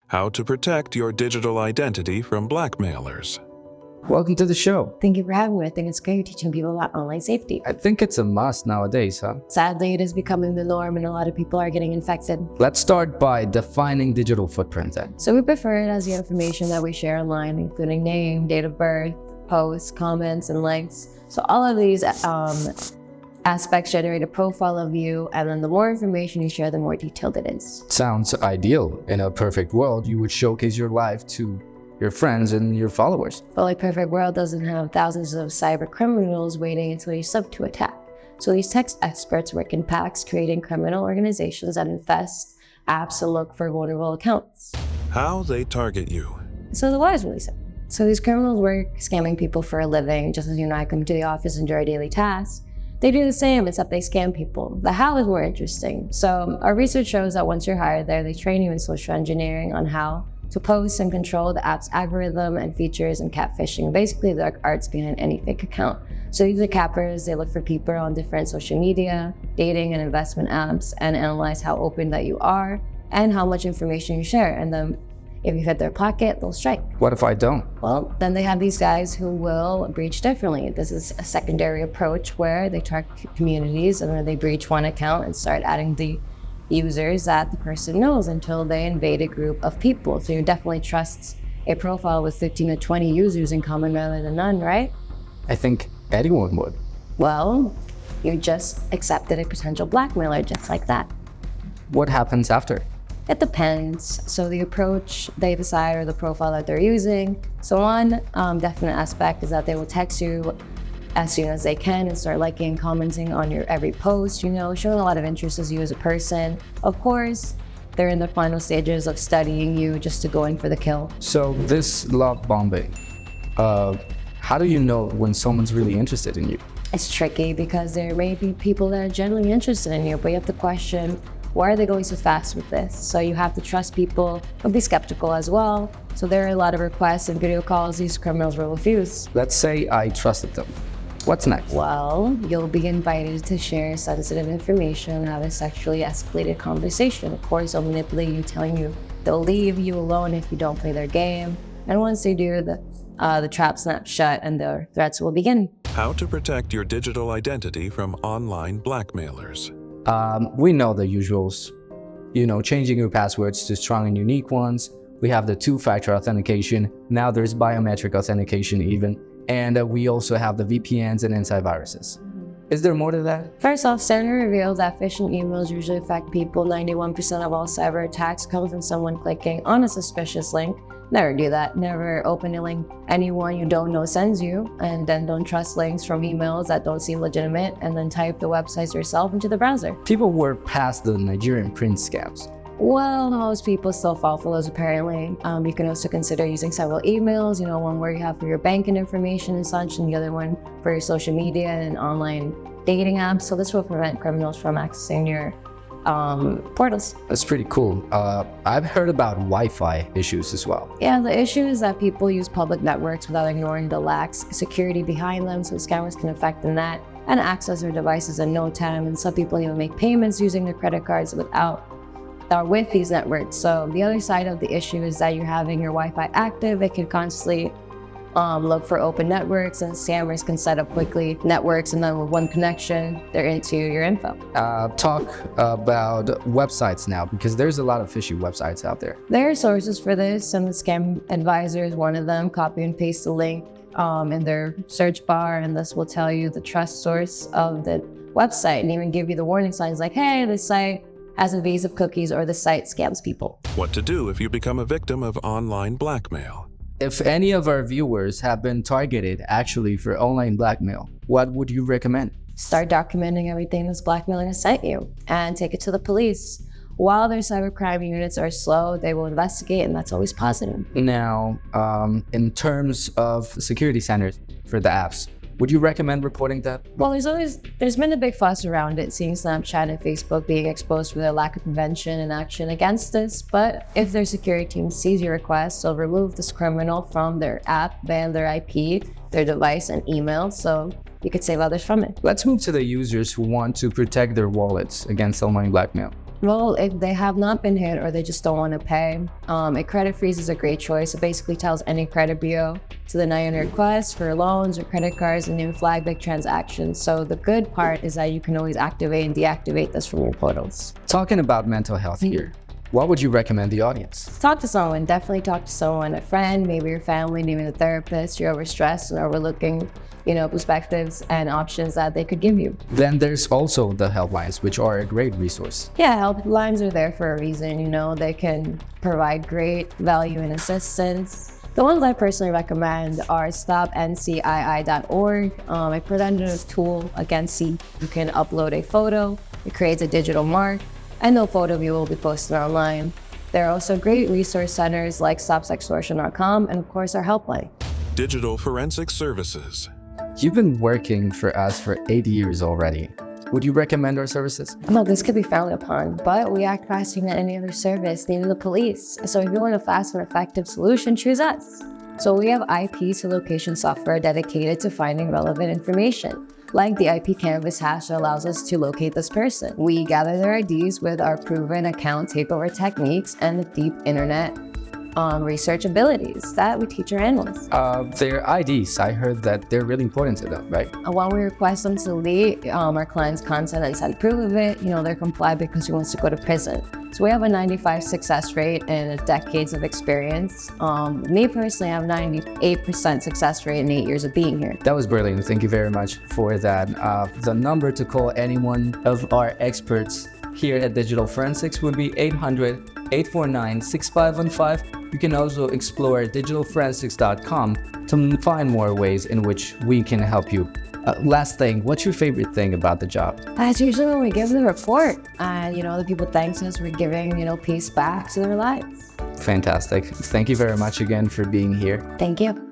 How to protect your digital identity from blackmailers. Welcome to the show. Thank you for having me. I think it's great teaching people about online safety. I think it's a must nowadays, huh? Sadly, it is becoming the norm and a lot of people are getting infected. Let's start by defining digital footprint then. So we prefer it as the information that we share online, including name, date of birth, posts, comments, and links. So all of these aspects generate a profile of you, and then the more information you share, the more detailed it is. Sounds ideal. In a perfect world, you would showcase your life to your friends and your followers. But like perfect world doesn't have thousands of cyber criminals waiting until you slip to attack. So these tech experts work in packs, creating criminal organizations that infest apps to look for vulnerable accounts. How they target you. So the why is really simple. So these criminals work scamming people for a living, just as you and I come to the office and do our daily tasks. They do the same, except they scam people. The how is more interesting. So our research shows that once you're hired there, they train you in social engineering on how to post and control the app's algorithm and features and catfishing, basically the dark arts behind any fake account. So these are cappers. They look for people on different social media, dating and investment apps, and analyze how open that you are and how much information you share. And then if you hit their pocket, they'll strike. What if I don't? Well, then they have these guys who will breach differently. This is a secondary approach where they track communities and then they breach one account and start adding the users that the person knows until they invade a group of people. So you definitely trust a profile with 15 to 20 users in common rather than none, right? I think anyone would. Well, you just accepted a potential blackmailer just like that. What happens after? It depends. So the approach they decide or the profile that they're using. So one definite aspect is that they will text you as soon as they can and start liking and commenting on your every post, showing a lot of interest as you as a person. Of course, they're in the final stages of studying you just to go in for the kill. So this love bombing, how do you know when someone's really interested in you? It's tricky because there may be people that are genuinely interested in you, but you have to question, why are they going so fast with this? So you have to trust people, but be skeptical as well. So there are a lot of requests and video calls these criminals will refuse. Let's say I trusted them. What's next? Well, you'll be invited to share sensitive information and have a sexually escalated conversation. Of course, they'll manipulate you, telling you they'll leave you alone if you don't play their game. And once they do, the trap snaps shut and their threats will begin. How to protect your digital identity from online blackmailers. We know the usuals, changing your passwords to strong and unique ones. We have the two-factor authentication. Now there's biometric authentication even. And we also have the VPNs and antiviruses. Is there more to that? First off, study revealed that phishing emails usually affect people. 91% of all cyber attacks come from someone clicking on a suspicious link. Never do that. Never open a link anyone you don't know sends you, and then don't trust links from emails that don't seem legitimate, and then type the websites yourself into the browser. People were past the Nigerian prince scams. Well, most people still fall for those apparently. You can also consider using several emails, one where you have for your banking information and such, and the other one for your social media and online dating apps. So this will prevent criminals from accessing your portals. That's pretty cool. I've heard about Wi-Fi issues as well. Yeah, the issue is that people use public networks without ignoring the lax security behind them, so scammers can affect the net and access their devices in no time, and some people even make payments using their credit cards with these networks. So the other side of the issue is that you're having your Wi-Fi active. It can constantly look for open networks, and scammers can set up quickly networks, and then with one connection, they're into your info. Talk about websites now, because there's a lot of fishy websites out there. There are sources for this, and the Scam Advisor is one of them. Copy and paste the link in their search bar, and this will tell you the trust source of the website and even give you the warning signs like, hey, this site has invasive cookies or the site scams people. What to do if you become a victim of online blackmail. If any of our viewers have been targeted actually for online blackmail, what would you recommend? Start documenting everything this blackmailer has sent you and take it to the police. While their cybercrime units are slow, they will investigate, and that's always positive. Now, in terms of security standards for the apps, would you recommend reporting that? Well, there's been a big fuss around it, seeing Snapchat and Facebook being exposed for their lack of prevention and action against this. But if their security team sees your request, they'll remove this criminal from their app, ban their IP, their device, and email, so you could save others from it. Let's move to the users who want to protect their wallets against online blackmail. Well, if they have not been hit or they just don't want to pay, a credit freeze is a great choice. It basically tells any credit bureau to deny any requests for loans or credit cards and even flag big transactions. So the good part is that you can always activate and deactivate this from your portals. Talking about mental health here, what would you recommend the audience? Talk to someone. Definitely talk to someone, a friend, maybe your family, maybe a therapist. You're overstressed and overlooking, perspectives and options that they could give you. Then there's also the helplines, which are a great resource. Yeah, helplines are there for a reason. They can provide great value and assistance. The ones I personally recommend are stopncii.org, a preventative tool against CI. You can upload a photo, it creates a digital mark, and no photo of you will be posted online. There are also great resource centers like stopsextortion.com and of course our helpline. Digital Forensic Services. You've been working for us for 8 years already. Would you recommend our services? Well, this could be frowned upon, but we act faster than any other service, even the police. So if you want a fast and effective solution, choose us. So we have IP to location software dedicated to finding relevant information, like the IP canvas hash that allows us to locate this person. We gather their IDs with our proven account takeover techniques and the deep internet research abilities that we teach our analysts. Their IDs, I heard that they're really important to them, right? When we request them to delete our client's content and send proof of it, they're compliant because he wants to go to prison. So we have a 95% success rate and decades of experience. Me personally, I have 98% success rate in 8 years of being here. That was brilliant. Thank you very much for that. The number to call any one of our experts here at Digital Forensics would be 800-849-6515. You can also explore digitalforensics.com to find more ways in which we can help you. Last thing, what's your favorite thing about the job? It's usually when we give the report and, the people thanks us for giving, peace back to their lives. Fantastic. Thank you very much again for being here. Thank you.